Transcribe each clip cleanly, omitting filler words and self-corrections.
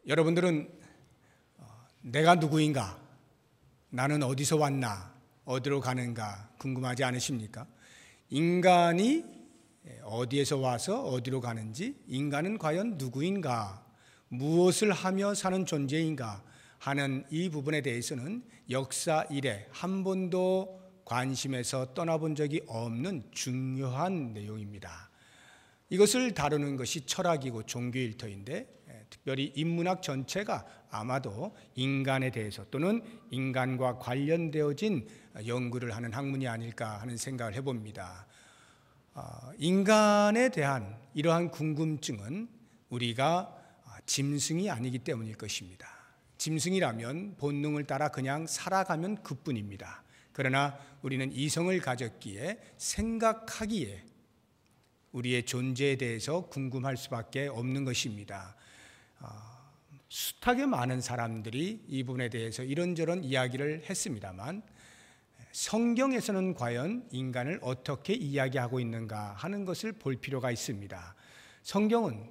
여러분들은 내가 누구인가, 나는 어디서 왔나, 어디로 가는가 궁금하지 않으십니까? 인간이 어디에서 와서 어디로 가는지, 인간은 과연 누구인가, 무엇을 하며 사는 존재인가 하는 이 부분에 대해서는 역사 이래 한 번도 관심에서 떠나본 적이 없는 중요한 내용입니다. 이것을 다루는 것이 철학이고 종교 일터인데, 특별히 인문학 전체가 아마도 인간에 대해서 또는 인간과 관련되어진 연구를 하는 학문이 아닐까 하는 생각을 해봅니다. 인간에 대한 이러한 궁금증은 우리가 짐승이 아니기 때문일 것입니다. 짐승이라면 본능을 따라 그냥 살아가면 그뿐입니다. 그러나 우리는 이성을 가졌기에 생각하기에 우리의 존재에 대해서 궁금할 수밖에 없는 것입니다. 숱하게 많은 사람들이 이 부분에 대해서 이런저런 이야기를 했습니다만, 성경에서는 과연 인간을 어떻게 이야기하고 있는가 하는 것을 볼 필요가 있습니다. 성경은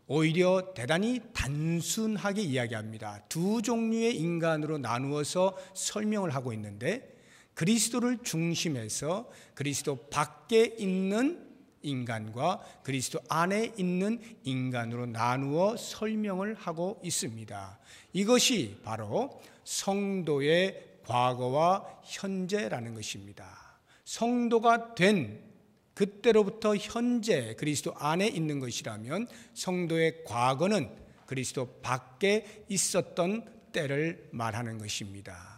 오히려 대단히 단순하게 이야기합니다. 두 종류의 인간으로 나누어서 설명을 하고 있는데, 그리스도를 중심해서 그리스도 밖에 있는 인간과 그리스도 안에 있는 인간으로 나누어 설명을 하고 있습니다. 이것이 바로 성도의 과거와 현재라는 것입니다. 성도가 된 그때로부터 현재 그리스도 안에 있는 것이라면, 성도의 과거는 그리스도 밖에 있었던 때를 말하는 것입니다.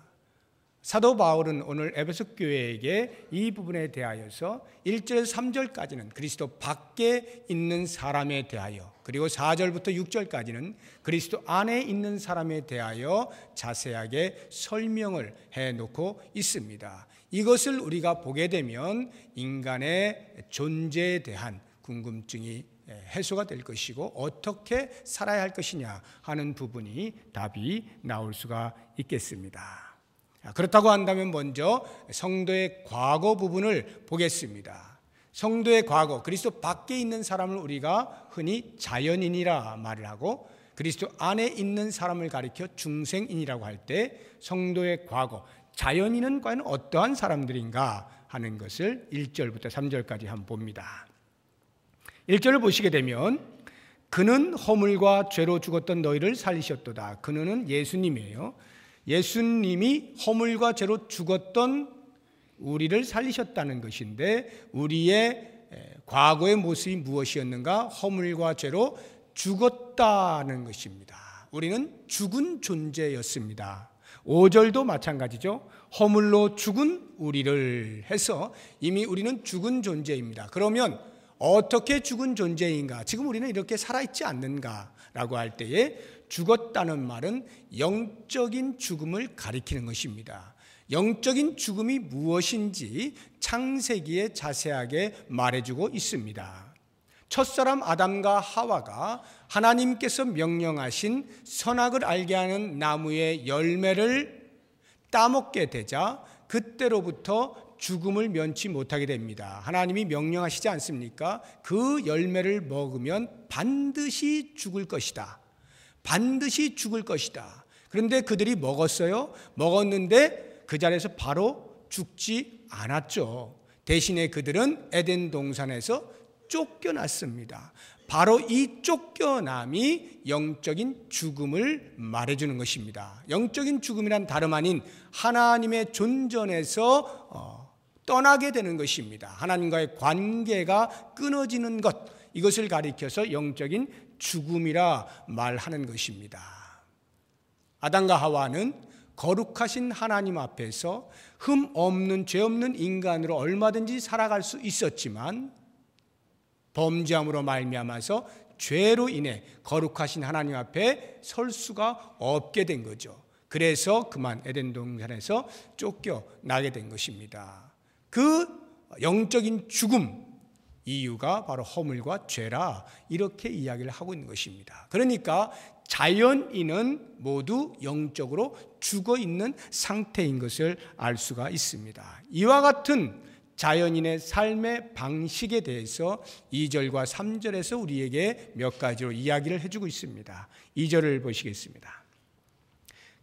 사도 바울은 오늘 에베소 교회에게 이 부분에 대하여서 1절 3절까지는 그리스도 밖에 있는 사람에 대하여, 그리고 4절부터 6절까지는 그리스도 안에 있는 사람에 대하여 자세하게 설명을 해놓고 있습니다. 이것을 우리가 보게 되면 인간의 존재에 대한 궁금증이 해소가 될 것이고, 어떻게 살아야 할 것이냐 하는 부분이 답이 나올 수가 있겠습니다. 그렇다고 한다면 먼저 성도의 과거 부분을 보겠습니다. 성도의 과거, 그리스도 밖에 있는 사람을 우리가 흔히 자연인이라 말을 하고, 그리스도 안에 있는 사람을 가리켜 중생인이라고 할 때, 성도의 과거, 자연인은 과연 어떠한 사람들인가 하는 것을 1절부터 3절까지 한번 봅니다. 1절을 보시게 되면, 그는 허물과 죄로 죽었던 너희를 살리셨도다. 그는 예수님이에요. 예수님이 허물과 죄로 죽었던 우리를 살리셨다는 것인데, 우리의 과거의 모습이 무엇이었는가? 허물과 죄로 죽었다는 것입니다. 우리는 죽은 존재였습니다. 5절도 마찬가지죠. 허물로 죽은 우리를 해서 이미 우리는 죽은 존재입니다. 그러면 어떻게 죽은 존재인가? 지금 우리는 이렇게 살아있지 않는가? 라고 할 때에 죽었다는 말은 영적인 죽음을 가리키는 것입니다. 영적인 죽음이 무엇인지 창세기에 자세하게 말해주고 있습니다. 첫사람 아담과 하와가 하나님께서 명령하신 선악을 알게 하는 나무의 열매를 따먹게 되자 그때로부터 죽음을 면치 못하게 됩니다. 하나님이 명령하시지 않습니까? 그 열매를 먹으면 반드시 죽을 것이다. 반드시 죽을 것이다. 그런데 그들이 먹었어요. 먹었는데 그 자리에서 바로 죽지 않았죠. 대신에 그들은 에덴 동산에서 쫓겨났습니다. 바로 이 쫓겨남이 영적인 죽음을 말해주는 것입니다. 영적인 죽음이란 다름 아닌 하나님의 존전에서 떠나게 되는 것입니다. 하나님과의 관계가 끊어지는 것, 이것을 가리켜서 영적인 죽음이라 말하는 것입니다. 아담과 하와는 거룩하신 하나님 앞에서 흠 없는 죄 없는 인간으로 얼마든지 살아갈 수 있었지만, 범죄함으로 말미암아서 죄로 인해 거룩하신 하나님 앞에 설 수가 없게 된 거죠. 그래서 그만 에덴 동산에서 쫓겨나게 된 것입니다. 그 영적인 죽음, 이유가 바로 허물과 죄라, 이렇게 이야기를 하고 있는 것입니다. 그러니까 자연인은 모두 영적으로 죽어 있는 상태인 것을 알 수가 있습니다. 이와 같은 자연인의 삶의 방식에 대해서 2절과 3절에서 우리에게 몇 가지로 이야기를 해주고 있습니다. 2절을 보시겠습니다.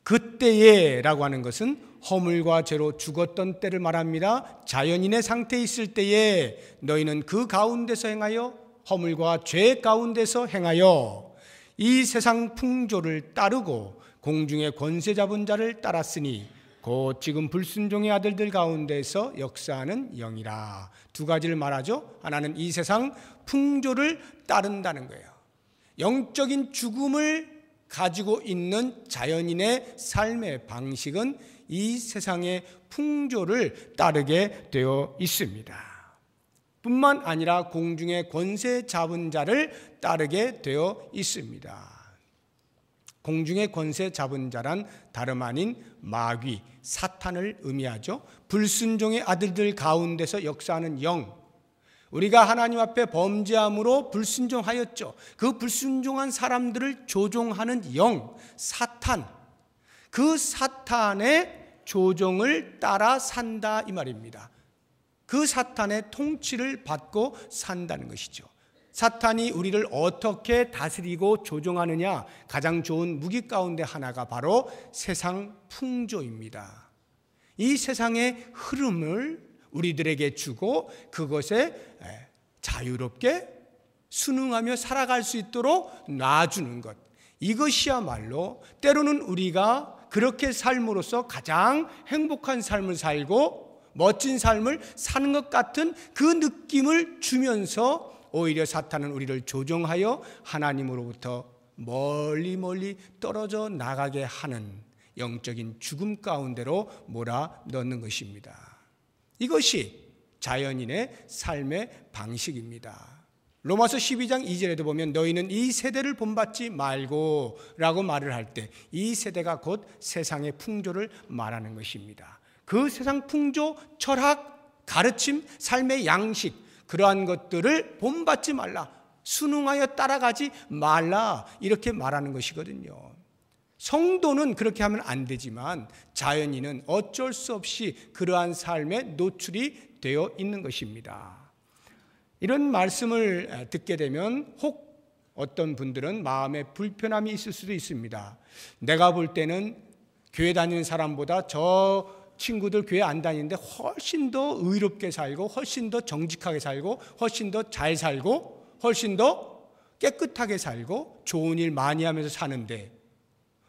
그때에 라고 하는 것은 허물과 죄로 죽었던 때를 말합니다. 자연인의 상태에 있을 때에 너희는 그 가운데서 행하여 허물과 죄 가운데서 행하여 이 세상 풍조를 따르고 공중의 권세 잡은 자를 따랐으니 곧 지금 불순종의 아들들 가운데서 역사하는 영이라. 두 가지를 말하죠. 하나는 이 세상 풍조를 따른다는 거예요. 영적인 죽음을 가지고 있는 자연인의 삶의 방식은 이 세상의 풍조를 따르게 되어 있습니다. 뿐만 아니라 공중의 권세 잡은 자를 따르게 되어 있습니다. 공중의 권세 잡은 자란 다름 아닌 마귀, 사탄을 의미하죠. 불순종의 아들들 가운데서 역사하는 영, 우리가 하나님 앞에 범죄함으로 불순종하였죠. 그 불순종한 사람들을 조종하는 영, 사탄, 그 사탄의 조종을 따라 산다 이 말입니다. 그 사탄의 통치를 받고 산다는 것이죠. 사탄이 우리를 어떻게 다스리고 조종하느냐, 가장 좋은 무기 가운데 하나가 바로 세상 풍조입니다. 이 세상의 흐름을 우리들에게 주고 그것에 자유롭게 순응하며 살아갈 수 있도록 놔주는 것, 이것이야말로 때로는 우리가 그렇게 삶으로써 가장 행복한 삶을 살고 멋진 삶을 사는 것 같은 그 느낌을 주면서 오히려 사탄은 우리를 조종하여 하나님으로부터 멀리 떨어져 나가게 하는 영적인 죽음 가운데로 몰아넣는 것입니다. 이것이 자연인의 삶의 방식입니다. 로마서 12장 2절에도 보면 너희는 이 세대를 본받지 말고 라고 말을 할 때 이 세대가 곧 세상의 풍조를 말하는 것입니다. 그 세상 풍조, 철학, 가르침, 삶의 양식, 그러한 것들을 본받지 말라, 순응하여 따라가지 말라, 이렇게 말하는 것이거든요. 성도는 그렇게 하면 안 되지만 자연인은 어쩔 수 없이 그러한 삶에 노출이 되어 있는 것입니다. 이런 말씀을 듣게 되면 혹 어떤 분들은 마음에 불편함이 있을 수도 있습니다. 내가 볼 때는 교회 다니는 사람보다 저 친구들 교회 안 다니는데 훨씬 더 의롭게 살고 훨씬 더 정직하게 살고 훨씬 더 잘 살고 훨씬 더 깨끗하게 살고 좋은 일 많이 하면서 사는데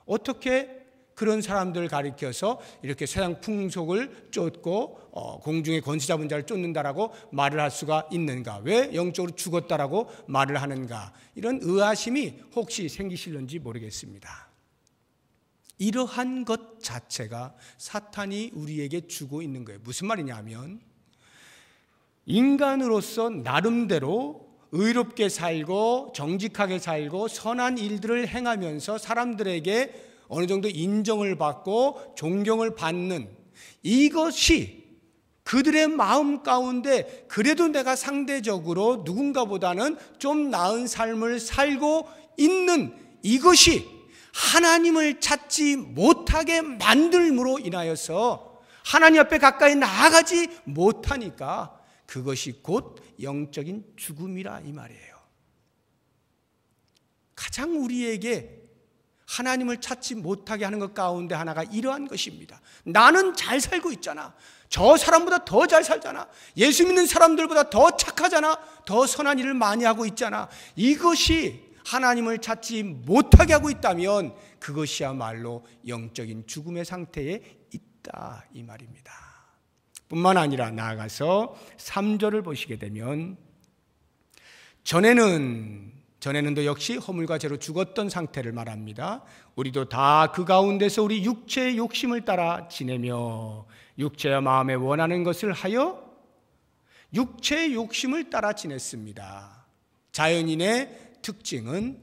어떻게 그런 사람들을 가리켜서 이렇게 세상 풍속을 쫓고 공중의 권세 잡은 자를 쫓는다라고 말을 할 수가 있는가? 왜 영적으로 죽었다라고 말을 하는가? 이런 의아심이 혹시 생기실는지 모르겠습니다. 이러한 것 자체가 사탄이 우리에게 주고 있는 거예요. 무슨 말이냐 하면 인간으로서 나름대로 의롭게 살고 정직하게 살고 선한 일들을 행하면서 사람들에게 어느 정도 인정을 받고 존경을 받는 이것이 그들의 마음 가운데 그래도 내가 상대적으로 누군가보다는 좀 나은 삶을 살고 있는 이것이 하나님을 찾지 못하게 만들므로 인하여서 하나님 앞에 가까이 나아가지 못하니까 그것이 곧 영적인 죽음이라 이 말이에요. 가장 우리에게 하나님을 찾지 못하게 하는 것 가운데 하나가 이러한 것입니다. 나는 잘 살고 있잖아. 저 사람보다 더 잘 살잖아. 예수 믿는 사람들보다 더 착하잖아. 더 선한 일을 많이 하고 있잖아. 이것이 하나님을 찾지 못하게 하고 있다면 그것이야말로 영적인 죽음의 상태에 있다 이 말입니다. 뿐만 아니라 나아가서 3절을 보시게 되면 전에는도 역시 허물과 죄로 죽었던 상태를 말합니다. 우리도 다 그 가운데서 우리 육체의 욕심을 따라 지내며 육체와 마음에 원하는 것을 하여 육체의 욕심을 따라 지냈습니다. 자연인의 특징은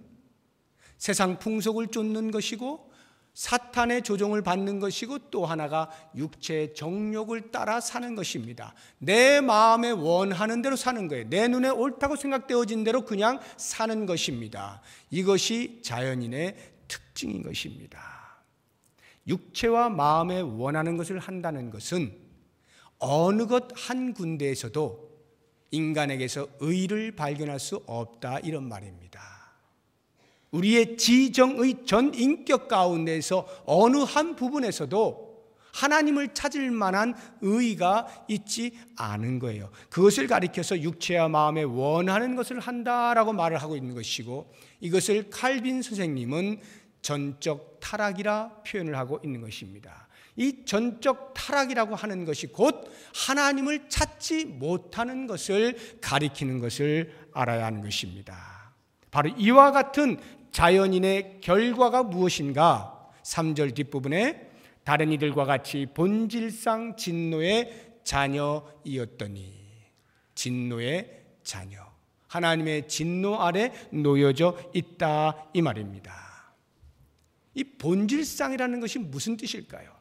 세상 풍속을 쫓는 것이고 사탄의 조종을 받는 것이고 또 하나가 육체의 정욕을 따라 사는 것입니다. 내 마음에 원하는 대로 사는 거예요. 내 눈에 옳다고 생각되어진 대로 그냥 사는 것입니다. 이것이 자연인의 특징인 것입니다. 육체와 마음에 원하는 것을 한다는 것은 어느 것 한 군데에서도 인간에게서 의를 발견할 수 없다, 이런 말입니다. 우리의 지정의 전 인격 가운데서 어느 한 부분에서도 하나님을 찾을 만한 의의가 있지 않은 거예요. 그것을 가리켜서 육체와 마음에 원하는 것을 한다라고 말을 하고 있는 것이고, 이것을 칼빈 선생님은 전적 타락이라 표현을 하고 있는 것입니다. 이 전적 타락이라고 하는 것이 곧 하나님을 찾지 못하는 것을 가리키는 것을 알아야 하는 것입니다. 바로 이와 같은 자연인의 결과가 무엇인가? 3절 뒷부분에 다른 이들과 같이 본질상 진노의 자녀이었더니, 진노의 자녀, 하나님의 진노 아래 놓여져 있다, 이 말입니다. 이 본질상이라는 것이 무슨 뜻일까요?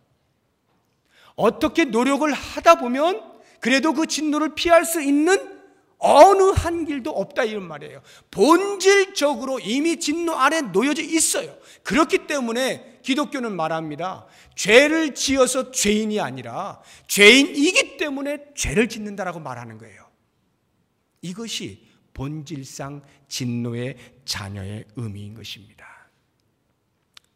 어떻게 노력을 하다 보면 그래도 그 진노를 피할 수 있는 어느 한 길도 없다, 이런 말이에요. 본질적으로 이미 진노 아래 놓여져 있어요. 그렇기 때문에 기독교는 말합니다. 죄를 지어서 죄인이 아니라 죄인이기 때문에 죄를 짓는다라고 말하는 거예요. 이것이 본질상 진노의 자녀의 의미인 것입니다.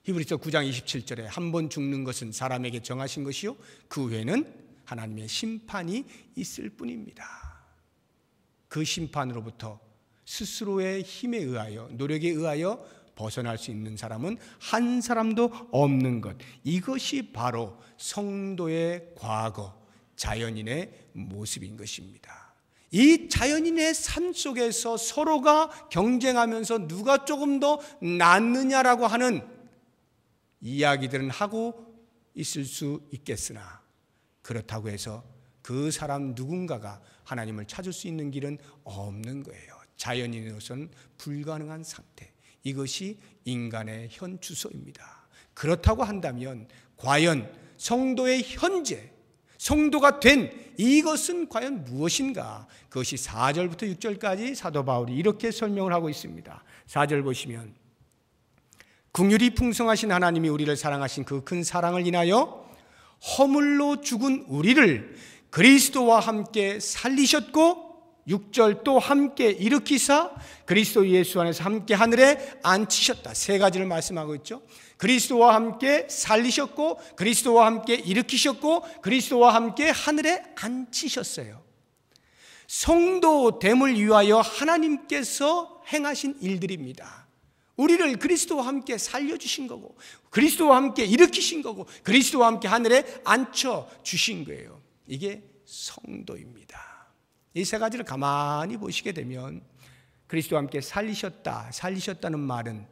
히브리서 9장 27절에 한 번 죽는 것은 사람에게 정하신 것이요 그 후에는 하나님의 심판이 있을 뿐입니다. 그 심판으로부터 스스로의 힘에 의하여, 노력에 의하여 벗어날 수 있는 사람은 한 사람도 없는 것, 이것이 바로 성도의 과거, 자연인의 모습인 것입니다. 이 자연인의 삶 속에서 서로가 경쟁하면서 누가 조금 더 낫느냐라고 하는 이야기들은 하고 있을 수 있겠으나, 그렇다고 해서 그 사람 누군가가 하나님을 찾을 수 있는 길은 없는 거예요. 자연인으로서는 불가능한 상태, 이것이 인간의 현 주소입니다. 그렇다고 한다면 과연 성도의 현재, 성도가 된 이것은 과연 무엇인가? 그것이 4절부터 6절까지 사도 바울이 이렇게 설명을 하고 있습니다. 4절 보시면, 긍휼이 풍성하신 하나님이 우리를 사랑하신 그 큰 사랑을 인하여 허물로 죽은 우리를 그리스도와 함께 살리셨고, 6절 또 함께 일으키사 그리스도 예수 안에서 함께 하늘에 앉히셨다. 세 가지를 말씀하고 있죠. 그리스도와 함께 살리셨고, 그리스도와 함께 일으키셨고, 그리스도와 함께 하늘에 앉히셨어요. 성도됨을 위하여 하나님께서 행하신 일들입니다. 우리를 그리스도와 함께 살려주신 거고, 그리스도와 함께 일으키신 거고, 그리스도와 함께 하늘에 앉혀주신 거예요. 이게 성도입니다. 이 세 가지를 가만히 보시게 되면 그리스도와 함께 살리셨다는 말은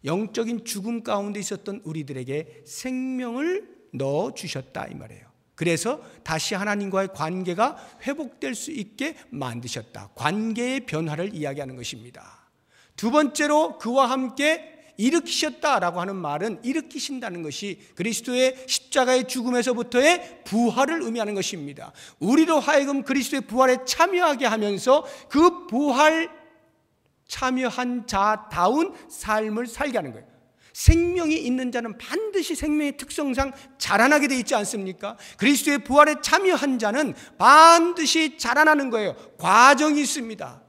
영적인 죽음 가운데 있었던 우리들에게 생명을 넣어주셨다, 이 말이에요. 그래서 다시 하나님과의 관계가 회복될 수 있게 만드셨다. 관계의 변화를 이야기하는 것입니다. 두 번째로 그와 함께 일으키셨다라고 하는 말은, 일으키신다는 것이 그리스도의 십자가의 죽음에서부터의 부활을 의미하는 것입니다. 우리로 하여금 그리스도의 부활에 참여하게 하면서 그 부활 참여한 자다운 삶을 살게 하는 거예요. 생명이 있는 자는 반드시 생명의 특성상 자라나게 돼 있지 않습니까? 그리스도의 부활에 참여한 자는 반드시 자라나는 거예요. 과정이 있습니다.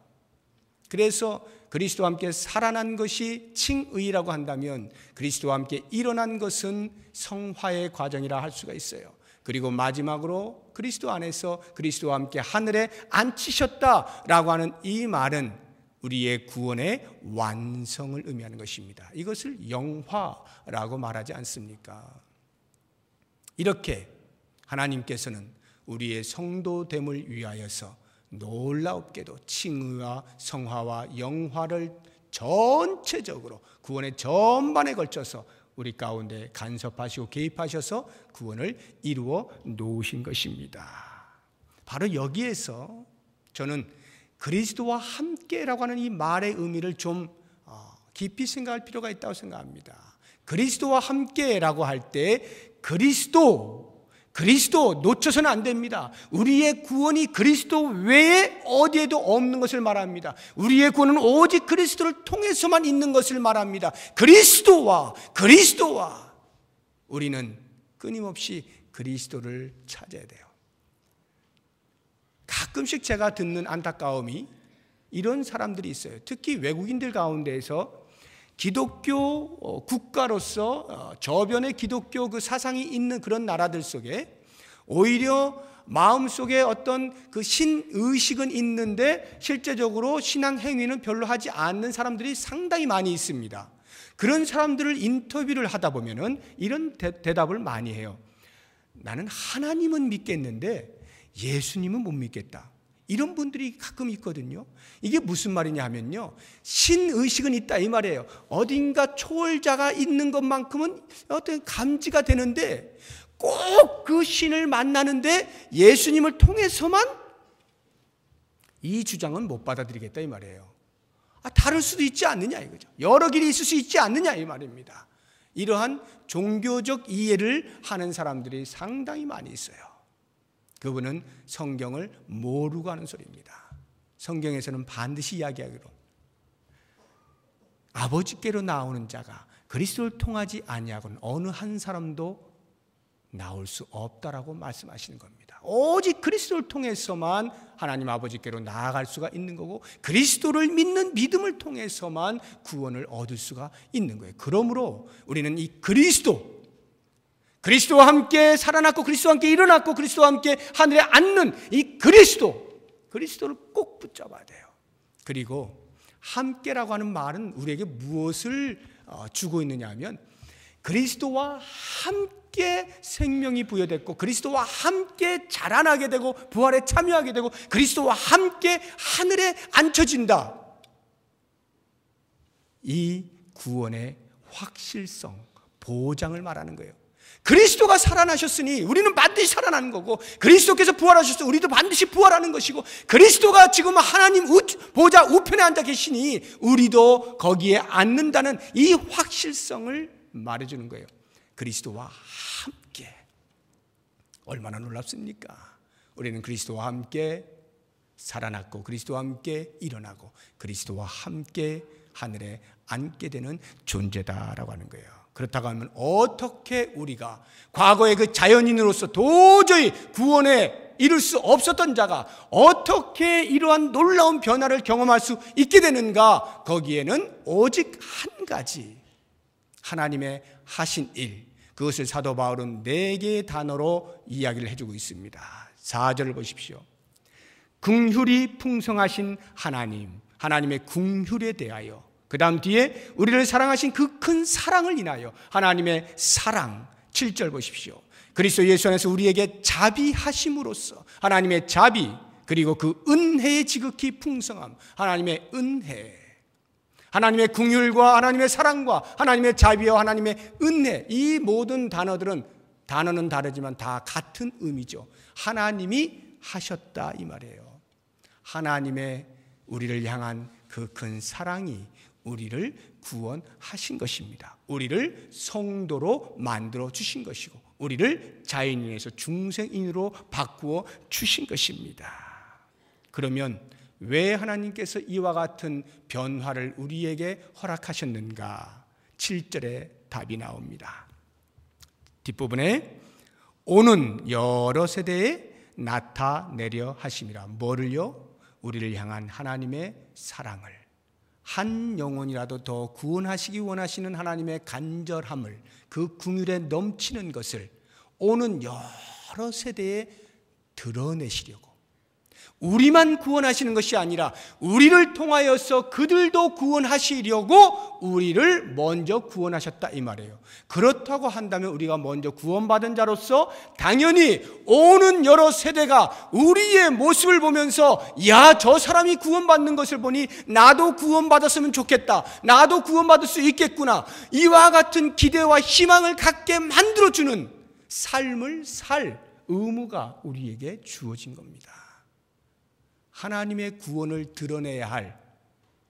그래서 그리스도와 함께 살아난 것이 칭의라고 한다면, 그리스도와 함께 일어난 것은 성화의 과정이라 할 수가 있어요. 그리고 마지막으로 그리스도 안에서 그리스도와 함께 하늘에 앉히셨다라고 하는 이 말은 우리의 구원의 완성을 의미하는 것입니다. 이것을 영화라고 말하지 않습니까? 이렇게 하나님께서는 우리의 성도됨을 위하여서 놀랍게도 칭의와 성화와 영화를 전체적으로 구원의 전반에 걸쳐서 우리 가운데 간섭하시고 개입하셔서 구원을 이루어 놓으신 것입니다. 바로 여기에서 저는 그리스도와 함께라고 하는 이 말의 의미를 좀 깊이 생각할 필요가 있다고 생각합니다. 그리스도와 함께라고 할 때 그리스도 놓쳐서는 안 됩니다. 우리의 구원이 그리스도 외에 어디에도 없는 것을 말합니다. 우리의 구원은 오직 그리스도를 통해서만 있는 것을 말합니다. 그리스도와 우리는 끊임없이 그리스도를 찾아야 돼요. 가끔씩 제가 듣는 안타까움이 이런 사람들이 있어요. 특히 외국인들 가운데에서 기독교 국가로서 저변의 기독교 그 사상이 있는 그런 나라들 속에 오히려 마음속에 어떤 그 신의식은 있는데 실제적으로 신앙 행위는 별로 하지 않는 사람들이 상당히 많이 있습니다. 그런 사람들을 인터뷰를 하다 보면은 이런 대답을 많이 해요. 나는 하나님은 믿겠는데 예수님은 못 믿겠다. 이런 분들이 가끔 있거든요. 이게 무슨 말이냐 하면요, 신의식은 있다 이 말이에요. 어딘가 초월자가 있는 것만큼은 어떤 감지가 되는데 꼭 그 신을 만나는데 예수님을 통해서만 이 주장은 못 받아들이겠다 이 말이에요. 다를 수도 있지 않느냐 이거죠. 여러 길이 있을 수 있지 않느냐 이 말입니다. 이러한 종교적 이해를 하는 사람들이 상당히 많이 있어요. 그분은 성경을 모르고 하는 소리입니다. 성경에서는 반드시 이야기하기로 아버지께로 나오는 자가 그리스도를 통하지 아니하고는 어느 한 사람도 나올 수 없다라고 말씀하시는 겁니다. 오직 그리스도를 통해서만 하나님 아버지께로 나아갈 수가 있는 거고 그리스도를 믿는 믿음을 통해서만 구원을 얻을 수가 있는 거예요. 그러므로 우리는 이 그리스도와 함께 살아났고 그리스도와 함께 일어났고 그리스도와 함께 하늘에 앉는 이 그리스도를 꼭 붙잡아야 돼요. 그리고 함께라고 하는 말은 우리에게 무엇을 주고 있느냐 하면 그리스도와 함께 생명이 부여됐고 그리스도와 함께 자라나게 되고 부활에 참여하게 되고 그리스도와 함께 하늘에 앉혀진다. 이 구원의 확실성, 보장을 말하는 거예요. 그리스도가 살아나셨으니 우리는 반드시 살아나는 거고 그리스도께서 부활하셨으니 우리도 반드시 부활하는 것이고 그리스도가 지금 하나님 보좌 우편에 앉아 계시니 우리도 거기에 앉는다는 이 확실성을 말해주는 거예요. 그리스도와 함께. 얼마나 놀랍습니까? 우리는 그리스도와 함께 살아났고 그리스도와 함께 일어나고 그리스도와 함께 하늘에 앉게 되는 존재다라고 하는 거예요. 그렇다고 하면 어떻게 우리가 과거의 그 자연인으로서 도저히 구원에 이룰 수 없었던 자가 어떻게 이러한 놀라운 변화를 경험할 수 있게 되는가? 거기에는 오직 한 가지, 하나님의 하신 일, 그것을 사도 바울은 4개의 단어로 이야기를 해주고 있습니다. 4절을 보십시오. 긍휼이 풍성하신 하나님, 하나님의 긍휼에 대하여, 그 다음 뒤에 우리를 사랑하신 그 큰 사랑을 인하여 하나님의 사랑. 7절 보십시오. 그리스도 예수 안에서 우리에게 자비하심으로써 하나님의 자비, 그리고 그 은혜의 지극히 풍성함, 하나님의 은혜, 하나님의 긍휼과 하나님의 사랑과 하나님의 자비와 하나님의 은혜, 이 모든 단어는 다르지만 다 같은 의미죠. 하나님이 하셨다 이 말이에요. 하나님의 우리를 향한 그 큰 사랑이 우리를 구원하신 것입니다. 우리를 성도로 만들어 주신 것이고 우리를 자연인에서 중생인으로 바꾸어 주신 것입니다. 그러면 왜 하나님께서 이와 같은 변화를 우리에게 허락하셨는가? 7절에 답이 나옵니다. 뒷부분에 오는 여러 세대에 나타내려 하심이라. 뭐를요? 우리를 향한 하나님의 사랑을, 한 영혼이라도 더 구원하시기 원하시는 하나님의 간절함을, 그 긍휼에 넘치는 것을 오는 여러 세대에 드러내시려고, 우리만 구원하시는 것이 아니라 우리를 통하여서 그들도 구원하시려고 우리를 먼저 구원하셨다 이 말이에요. 그렇다고 한다면 우리가 먼저 구원받은 자로서 당연히 오는 여러 세대가 우리의 모습을 보면서 야, 저 사람이 구원받는 것을 보니 나도 구원받았으면 좋겠다, 나도 구원받을 수 있겠구나, 이와 같은 기대와 희망을 갖게 만들어주는 삶을 살 의무가 우리에게 주어진 겁니다. 하나님의 구원을 드러내야 할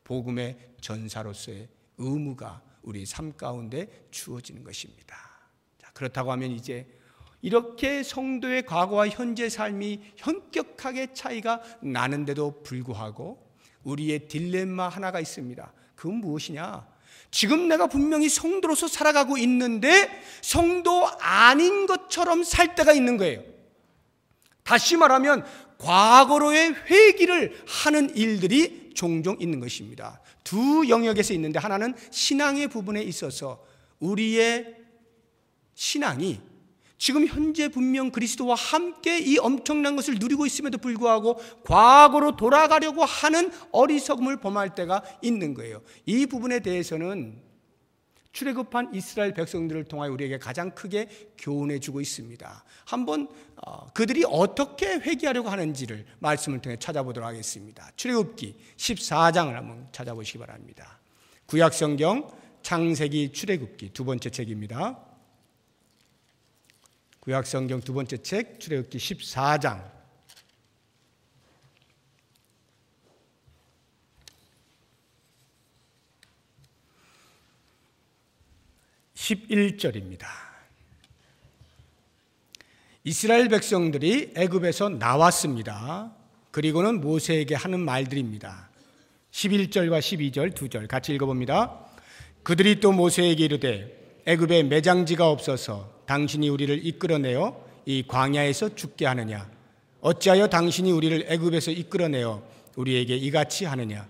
복음의 전사로서의 의무가 우리 삶 가운데 주어지는 것입니다. 자, 그렇다고 하면 이제 이렇게 성도의 과거와 현재 삶이 현격하게 차이가 나는데도 불구하고 우리의 딜레마 하나가 있습니다. 그건 무엇이냐? 지금 내가 분명히 성도로서 살아가고 있는데 성도 아닌 것처럼 살 때가 있는 거예요. 다시 말하면 과거로의 회귀를 하는 일들이 종종 있는 것입니다. 두 영역에서 있는데, 하나는 신앙의 부분에 있어서 우리의 신앙이 지금 현재 분명 그리스도와 함께 이 엄청난 것을 누리고 있음에도 불구하고 과거로 돌아가려고 하는 어리석음을 범할 때가 있는 거예요. 이 부분에 대해서는 출애굽한 이스라엘 백성들을 통하여 우리에게 가장 크게 교훈해 주고 있습니다. 한번 그들이 어떻게 회개하려고 하는지를 말씀을 통해 찾아보도록 하겠습니다. 출애굽기 14장을 한번 찾아보시기 바랍니다. 구약성경 창세기 출애굽기 두 번째 책입니다. 구약성경 두 번째 책 출애굽기 14장 11절입니다. 이스라엘 백성들이 애굽에서 나왔습니다. 그리고는 모세에게 하는 말들입니다. 11절과 12절 두 절 같이 읽어봅니다. 그들이 또 모세에게 이르되 애굽에 매장지가 없어서 당신이 우리를 이끌어내어 이 광야에서 죽게 하느냐? 어찌하여 당신이 우리를 애굽에서 이끌어내어 우리에게 이같이 하느냐?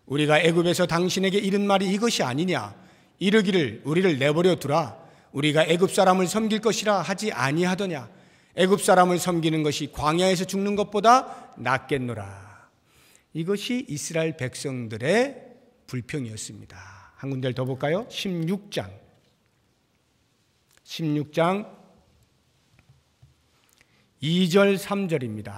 우리가 애굽에서 당신에게 이른 말이 이것이 아니냐? 이르기를 우리를 내버려 두라. 우리가 애굽 사람을 섬길 것이라 하지 아니하더냐? 애굽 사람을 섬기는 것이 광야에서 죽는 것보다 낫겠노라. 이것이 이스라엘 백성들의 불평이었습니다. 한 군데를 더 볼까요? 16장 2절 3절입니다.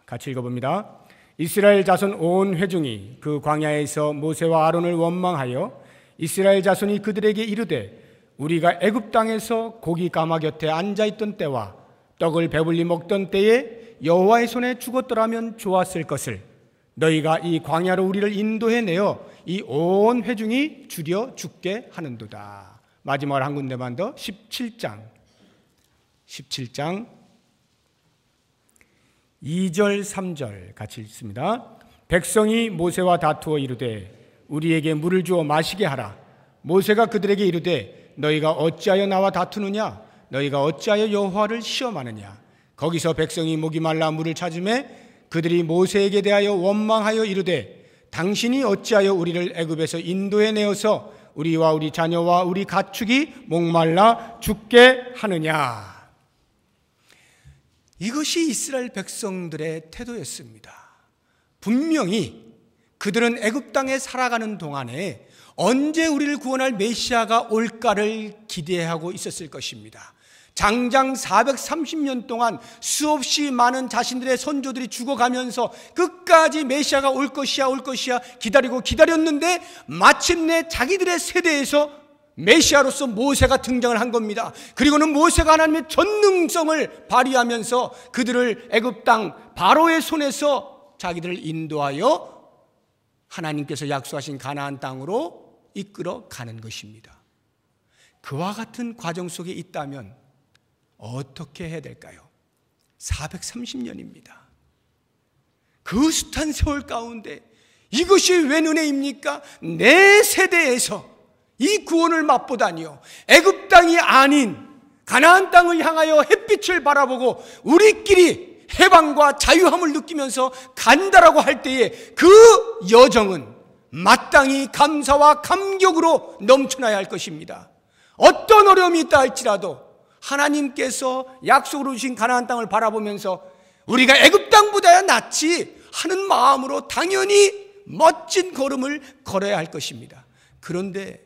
같이 읽어봅니다. 이스라엘 자손 온 회중이 그 광야에서 모세와 아론을 원망하여 이스라엘 자손이 그들에게 이르되 우리가 애굽 땅에서 고기 가마 곁에 앉아있던 때와 떡을 배불리 먹던 때에 여호와의 손에 죽었더라면 좋았을 것을 너희가 이 광야로 우리를 인도해내어 이 온 회중이 줄여 죽게 하는도다. 마지막으로 한 군데만 더 17장 2절 3절 같이 읽습니다. 백성이 모세와 다투어 이르되 우리에게 물을 주어 마시게 하라. 모세가 그들에게 이르되 너희가 어찌하여 나와 다투느냐? 너희가 어찌하여 여호와를 시험하느냐? 거기서 백성이 목이 말라 물을 찾으매 그들이 모세에게 대하여 원망하여 이르되 당신이 어찌하여 우리를 애굽에서 인도해 내어서 우리와 우리 자녀와 우리 가축이 목말라 죽게 하느냐? 이것이 이스라엘 백성들의 태도였습니다. 분명히 그들은 애굽 땅에 살아가는 동안에 언제 우리를 구원할 메시아가 올까를 기대하고 있었을 것입니다. 장장 430년 동안 수없이 많은 자신들의 선조들이 죽어가면서 끝까지 메시아가 올 것이야 기다리고 기다렸는데 마침내 자기들의 세대에서 메시아로서 모세가 등장을 한 겁니다. 그리고는 모세가 하나님의 전능성을 발휘하면서 그들을 애굽 땅 바로의 손에서 자기들을 인도하여 하나님께서 약속하신 가나안 땅으로 이끌어 가는 것입니다. 그와 같은 과정 속에 있다면 어떻게 해야 될까요? 430년입니다. 그 숱한 세월 가운데 이것이 웬 은혜입니까? 내 세대에서 이 구원을 맛보다니요. 애굽 땅이 아닌 가나안 땅을 향하여 햇빛을 바라보고 우리끼리 해방과 자유함을 느끼면서 간다라고 할 때에 그 여정은 마땅히 감사와 감격으로 넘쳐나야 할 것입니다. 어떤 어려움이 있다 할지라도 하나님께서 약속으로 주신 가나안 땅을 바라보면서 우리가 애굽 땅보다야 낫지 하는 마음으로 당연히 멋진 걸음을 걸어야 할 것입니다. 그런데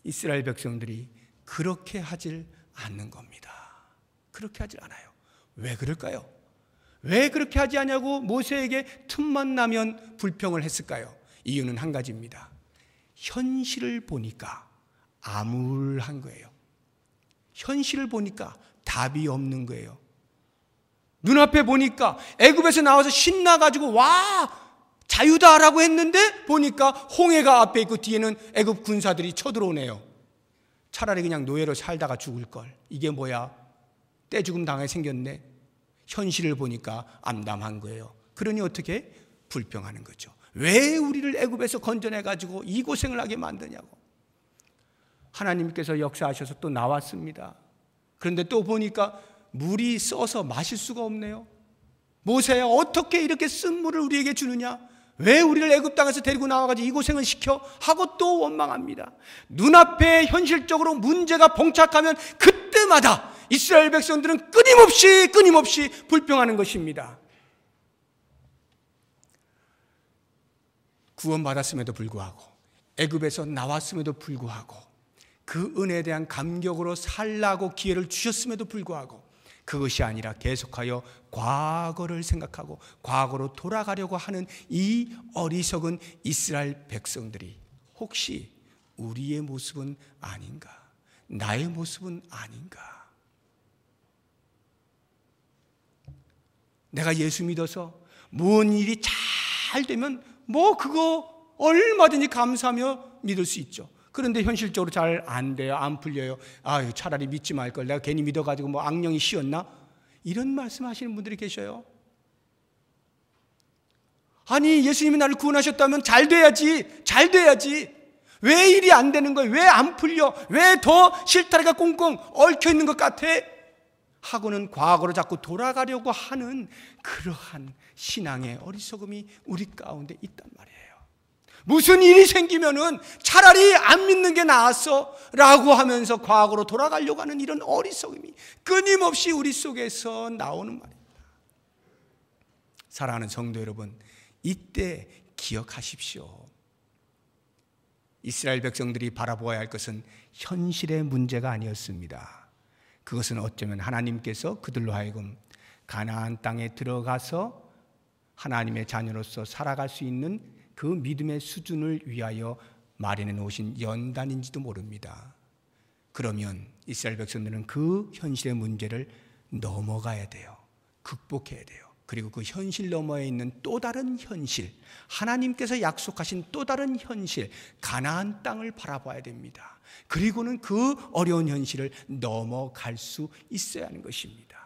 이스라엘 백성들이 그렇게 하질 않는 겁니다. 그렇게 하질 않아요. 왜 그럴까요? 왜 그렇게 하지 않냐고 모세에게 틈만 나면 불평을 했을까요? 이유는 한 가지입니다. 현실을 보니까 암울한 거예요. 현실을 보니까 답이 없는 거예요. 눈앞에 보니까 애굽에서 나와서 신나가지고 와 자유다라고 했는데 보니까 홍해가 앞에 있고 뒤에는 애굽 군사들이 쳐들어오네요. 차라리 그냥 노예로 살다가 죽을 걸. 이게 뭐야? 떼죽음 당하게 생겼네. 현실을 보니까 암담한 거예요. 그러니 어떻게? 불평하는 거죠. 왜 우리를 애굽에서 건져내가지고 이 고생을 하게 만드냐고. 하나님께서 역사하셔서 또 나왔습니다. 그런데 또 보니까 물이 써서 마실 수가 없네요. 모세야, 어떻게 이렇게 쓴물을 우리에게 주느냐? 왜 우리를 애굽 땅에서 데리고 나와가지고 이 고생을 시켜? 하고 또 원망합니다. 눈앞에 현실적으로 문제가 봉착하면 그때마다 이스라엘 백성들은 끊임없이 불평하는 것입니다. 구원받았음에도 불구하고, 애굽에서 나왔음에도 불구하고, 그 은혜에 대한 감격으로 살라고 기회를 주셨음에도 불구하고, 그것이 아니라 계속하여 과거를 생각하고 과거로 돌아가려고 하는 이 어리석은 이스라엘 백성들이 혹시 우리의 모습은 아닌가? 나의 모습은 아닌가? 내가 예수 믿어서 무슨 일이 잘 되면 그거 얼마든지 감사하며 믿을 수 있죠. 그런데 현실적으로 잘 안 돼요. 안 풀려요. 아유, 차라리 믿지 말걸. 내가 괜히 믿어가지고 악령이 씌었나? 이런 말씀하시는 분들이 계셔요. 아니, 예수님이 나를 구원하셨다면 잘 돼야지. 왜 일이 안 되는 거예요? 왜 안 풀려? 왜 더 실타래가 꽁꽁 얽혀 있는 것 같아? 하고는 과거로 자꾸 돌아가려고 하는 그러한 신앙의 어리석음이 우리 가운데 있단 말이에요. 무슨 일이 생기면은 차라리 안 믿는 게 나았어 라고 하면서 과거로 돌아가려고 하는 이런 어리석음이 끊임없이 우리 속에서 나오는 말입니다. 사랑하는 성도 여러분, 이때 기억하십시오. 이스라엘 백성들이 바라보아야 할 것은 현실의 문제가 아니었습니다. 그것은 어쩌면 하나님께서 그들로 하여금 가나안 땅에 들어가서 하나님의 자녀로서 살아갈 수 있는 그 믿음의 수준을 위하여 마련해 놓으신 연단인지도 모릅니다. 그러면 이스라엘 백성들은 그 현실의 문제를 넘어가야 돼요. 극복해야 돼요. 그리고 그 현실 너머에 있는 또 다른 현실, 하나님께서 약속하신 또 다른 현실, 가나안 땅을 바라봐야 됩니다. 그리고는 그 어려운 현실을 넘어갈 수 있어야 하는 것입니다.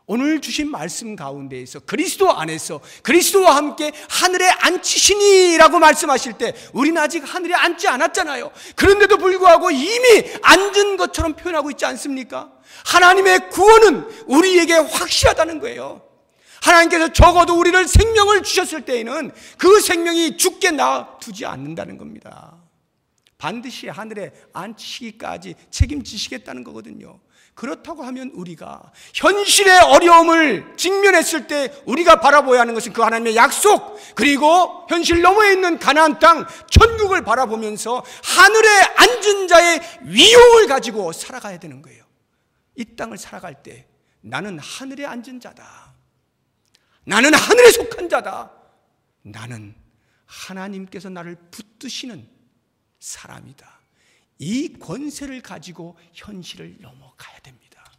오늘 주신 말씀 가운데에서 그리스도 안에서 그리스도와 함께 하늘에 앉히시니 라고 말씀하실 때 우리는 아직 하늘에 앉지 않았잖아요. 그런데도 불구하고 이미 앉은 것처럼 표현하고 있지 않습니까? 하나님의 구원은 우리에게 확실하다는 거예요. 하나님께서 적어도 우리를 생명을 주셨을 때에는 그 생명이 죽게 놔두지 않는다는 겁니다. 반드시 하늘에 앉히기까지 책임지시겠다는 거거든요. 그렇다고 하면 우리가 현실의 어려움을 직면했을 때 우리가 바라보아야 하는 것은 그 하나님의 약속, 그리고 현실 너머에 있는 가나안 땅 천국을 바라보면서 하늘에 앉은 자의 위용을 가지고 살아가야 되는 거예요. 이 땅을 살아갈 때 나는 하늘에 앉은 자다, 나는 하늘에 속한 자다, 나는 하나님께서 나를 붙드시는 사람이다, 이 권세를 가지고 현실을 넘어가야 됩니다.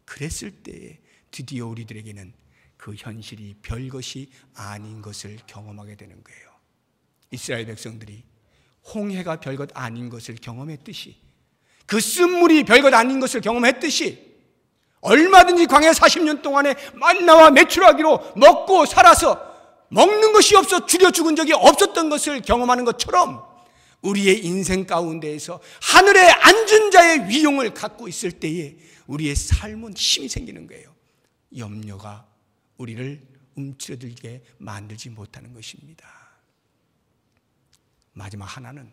그랬을 때에 드디어 우리들에게는 그 현실이 별것이 아닌 것을 경험하게 되는 거예요. 이스라엘 백성들이 홍해가 별것 아닌 것을 경험했듯이, 그 쓴물이 별것 아닌 것을 경험했듯이, 얼마든지 광야 40년 동안에 만나와 메추라기로 먹고 살아서 먹는 것이 없어 줄여 죽은 적이 없었던 것을 경험하는 것처럼 우리의 인생 가운데에서 하늘에 앉은 자의 위용을 갖고 있을 때에 우리의 삶은 힘이 생기는 거예요. 염려가 우리를 움츠러들게 만들지 못하는 것입니다. 마지막 하나는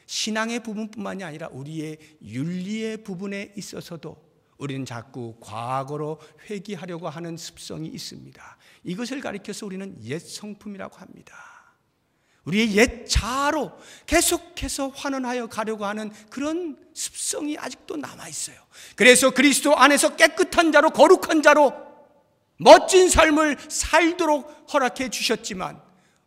신앙의 부분뿐만이 아니라 우리의 윤리의 부분에 있어서도 우리는 자꾸 과거로 회귀하려고 하는 습성이 있습니다. 이것을 가리켜서 우리는 옛 성품이라고 합니다. 우리의 옛 자아로 계속해서 환원하여 가려고 하는 그런 습성이 아직도 남아있어요. 그래서 그리스도 안에서 깨끗한 자로, 거룩한 자로 멋진 삶을 살도록 허락해 주셨지만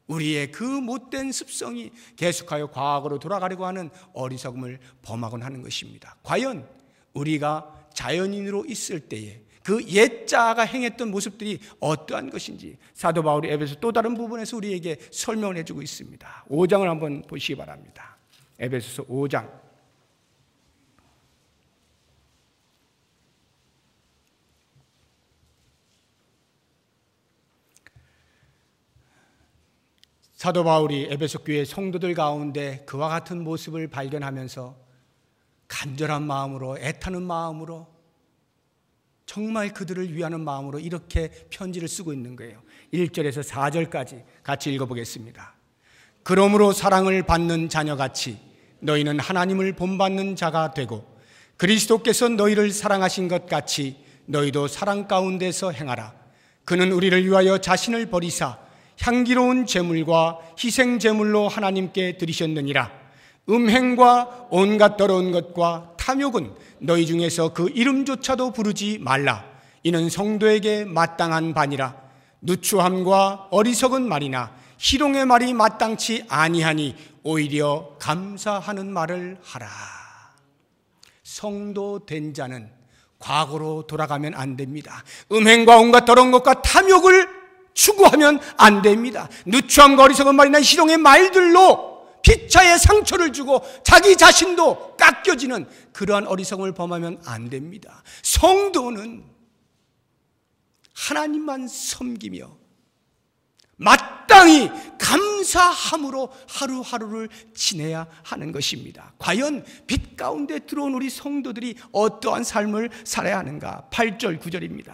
우리의 그 못된 습성이 계속하여 과거로 돌아가려고 하는 어리석음을 범하곤 하는 것입니다. 과연 우리가 자연인으로 있을 때에 그 옛자가 행했던 모습들이 어떠한 것인지 사도 바울이 에베소 또 다른 부분에서 우리에게 설명을 해주고 있습니다. 5장을 한번 보시기 바랍니다. 에베소서 5장. 사도 바울이 에베소 교회 성도들 가운데 그와 같은 모습을 발견하면서 간절한 마음으로, 애타는 마음으로 정말 그들을 위하는 마음으로 이렇게 편지를 쓰고 있는 거예요. 1절에서 4절까지 같이 읽어보겠습니다. 그러므로 사랑을 받는 자녀같이 너희는 하나님을 본받는 자가 되고 그리스도께서 너희를 사랑하신 것 같이 너희도 사랑 가운데서 행하라. 그는 우리를 위하여 자신을 버리사 향기로운 제물과 희생 제물로 하나님께 드리셨느니라. 음행과 온갖 더러운 것과 탐욕은 너희 중에서 그 이름조차도 부르지 말라. 이는 성도에게 마땅한 바니라. 누추함과 어리석은 말이나 희롱의 말이 마땅치 아니하니 오히려 감사하는 말을 하라. 성도 된 자는 과거로 돌아가면 안 됩니다. 음행과 온갖 더러운 것과 탐욕을 추구하면 안 됩니다. 누추함과 어리석은 말이나 희롱의 말들로 피차에 상처를 주고 자기 자신도 깎여지는 그러한 어리석음을 범하면 안 됩니다. 성도는 하나님만 섬기며 마땅히 감사함으로 하루하루를 지내야 하는 것입니다. 과연 빛 가운데 들어온 우리 성도들이 어떠한 삶을 살아야 하는가? 8절 9절입니다.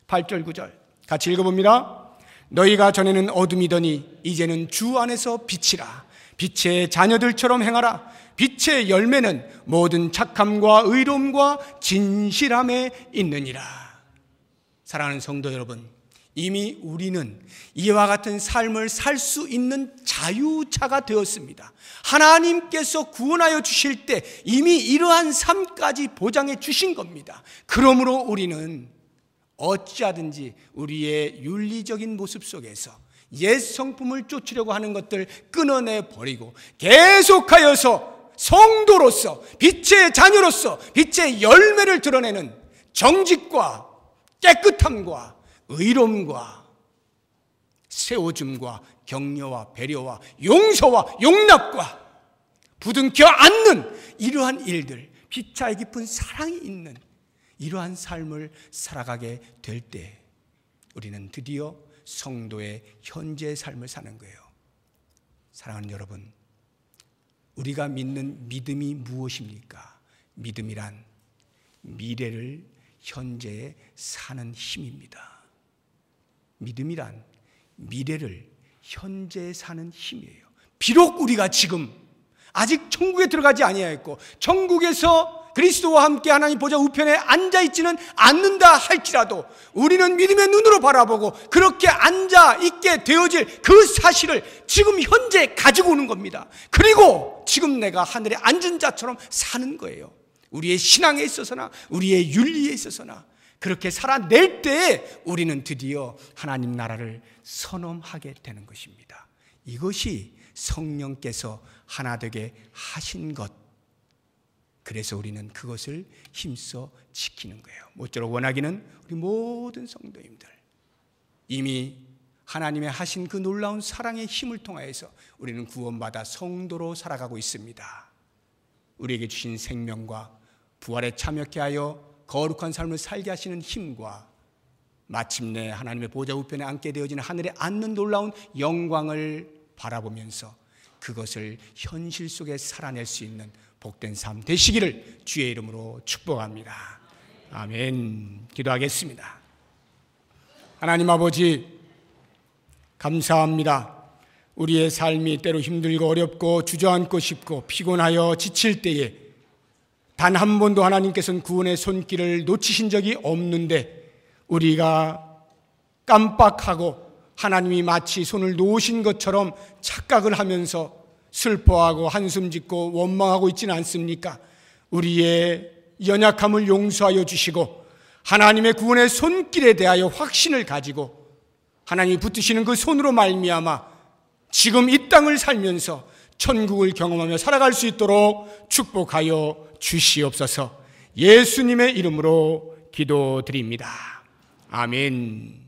8절 9절 같이 읽어봅니다. 너희가 전에는 어둠이더니 이제는 주 안에서 빛이라. 빛의 자녀들처럼 행하라. 빛의 열매는 모든 착함과 의로움과 진실함에 있느니라. 사랑하는 성도 여러분, 이미 우리는 이와 같은 삶을 살 수 있는 자유자가 되었습니다. 하나님께서 구원하여 주실 때 이미 이러한 삶까지 보장해 주신 겁니다. 그러므로 우리는 어찌하든지 우리의 윤리적인 모습 속에서 옛 성품을 쫓으려고 하는 것들 끊어내 버리고 계속하여서 성도로서 빛의 자녀로서 빛의 열매를 드러내는 정직과 깨끗함과 의로움과 세워줌과 격려와 배려와 용서와 용납과 부둥켜 안는 이러한 일들, 피차에 깊은 사랑이 있는 이러한 삶을 살아가게 될 때 우리는 드디어 성도의 현재의 삶을 사는 거예요. 사랑하는 여러분, 우리가 믿는 믿음이 무엇입니까? 믿음이란 미래를 현재에 사는 힘입니다. 믿음이란 미래를 현재에 사는 힘이에요. 비록 우리가 지금 아직 천국에 들어가지 아니하였고 천국에서 그리스도와 함께 하나님 보좌 우편에 앉아있지는 않는다 할지라도 우리는 믿음의 눈으로 바라보고 그렇게 앉아있게 되어질 그 사실을 지금 현재 가지고 오는 겁니다. 그리고 지금 내가 하늘에 앉은 자처럼 사는 거예요. 우리의 신앙에 있어서나 우리의 윤리에 있어서나 그렇게 살아낼 때에 우리는 드디어 하나님 나라를 선언하게 되는 것입니다. 이것이 성령께서 하나 되게 하신 것. 그래서 우리는 그것을 힘써 지키는 거예요. 모쪼록 원하기는 우리 모든 성도님들 이미 하나님의 하신 그 놀라운 사랑의 힘을 통하여서 우리는 구원받아 성도로 살아가고 있습니다. 우리에게 주신 생명과 부활에 참여케 하여 거룩한 삶을 살게 하시는 힘과 마침내 하나님의 보좌 우편에 앉게 되어지는 하늘에 앉는 놀라운 영광을 바라보면서 그것을 현실 속에 살아낼 수 있는 복된 삶 되시기를 주의 이름으로 축복합니다. 아멘. 기도하겠습니다. 하나님 아버지, 감사합니다. 우리의 삶이 때로 힘들고 어렵고 주저앉고 싶고 피곤하여 지칠 때에 단 한 번도 하나님께서는 구원의 손길을 놓치신 적이 없는데 우리가 깜빡하고 하나님이 마치 손을 놓으신 것처럼 착각을 하면서 슬퍼하고 한숨 짓고 원망하고 있지는 않습니까? 우리의 연약함을 용서하여 주시고 하나님의 구원의 손길에 대하여 확신을 가지고 하나님이 붙드시는 그 손으로 말미암아 지금 이 땅을 살면서 천국을 경험하며 살아갈 수 있도록 축복하여 주시옵소서. 예수님의 이름으로 기도드립니다. 아멘.